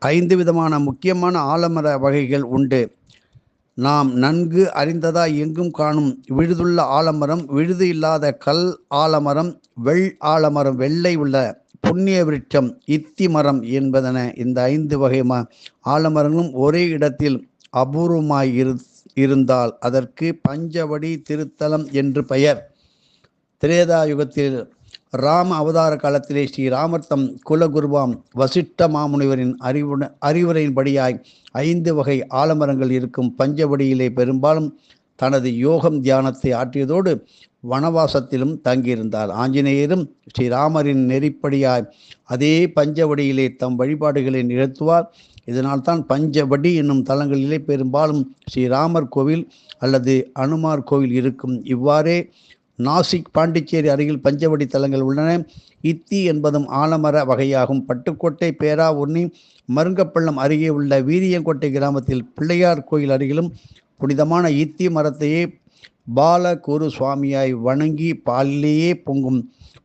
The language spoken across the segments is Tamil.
5 விதமான முக்கியமான ஆலமர வகைகள் உண்டு. நாம் நன்கு அறிந்ததாய் எங்கும் காணும் விழுதுள்ள ஆலமரம், விழுது இல்லாத கல் ஆலமரம், ஆலமரம், வெள்ளை உள்ள புண்ணிய விருட்சம், இத்தி மரம் என்பதன இந்த 5 வகை ஆலமரங்களும் ஒரே இடத்தில் அபூர்வமாய் இருந்தால் அதற்கு பஞ்சவடி திருத்தலம் என்று பெயர். திரேதா யுகத்தில் ராம அவதார காலத்திலே ஸ்ரீராமர் தம் குலகுருவாம் வசிஷ்ட மாமுனிவரின் அறிவுரையின்படியாய் 5 வகை ஆலமரங்கள் இருக்கும் பஞ்சவடியிலே பெரும்பாலும் தனது யோகம் தியானத்தை ஆற்றியதோடு வனவாசத்திலும் தங்கியிருந்தார். ஆஞ்சநேயரும் ஸ்ரீராமரின் நெறிப்படியாய் அதே பஞ்சவடியிலே தம் வழிபாடுகளை நிகழ்த்துவார். இதனால் தான் பஞ்சவடி என்னும் தலங்களிலே பெரும்பாலும் ஸ்ரீராமர் கோவில் அல்லது அனுமார் கோவில் இருக்கும். இவ்வாறே நாசிக், பாண்டிச்சேரி அருகில் பஞ்சவடி தலங்கள் உள்ளன. இத்தி என்பதும் ஆலமர வகையாகும். பட்டுக்கோட்டை, பேராவூர்ணி, மருங்கப்பள்ளம் அருகே உள்ள வீரியங்கோட்டை கிராமத்தில் பிள்ளையார் கோயில் அருகிலும் புனிதமான இத்தி மரத்தையே பாலகுரு சுவாமியாய் வணங்கி பாலிலேயே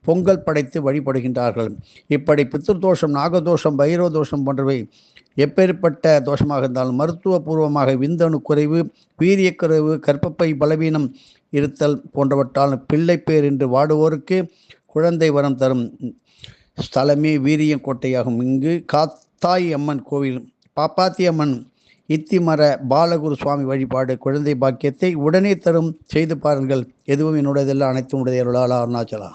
பொங்கல் படைத்து வழிபடுகின்றார்கள். இப்படி பித்ருதோஷம், நாகதோஷம், பைரவ தோஷம் போன்றவை எப்பேற்பட்ட தோஷமாக இருந்தாலும் மருத்துவ பூர்வமாக விந்தணு குறைவு, வீரியக்குறைவு, கர்ப்பப்பை பலவீனம் இருத்தல் போன்றவற்றால் பிள்ளை பேர் என்று வாடுவோருக்கு குழந்தை வரம் தரும் ஸ்தலமே வீரியங்கோட்டையாகும். இங்கு காத்தாய் அம்மன் கோவில், பாப்பாத்தி அம்மன், இத்திமர பாலகுரு சுவாமி வழிபாடு குழந்தை பாக்கியத்தை உடனே தரும். செய்து பாருங்கள். எதுவும் என்னுடையதெல்லாம், அனைத்தும் உடைய அருளாளா அருணாச்சலா.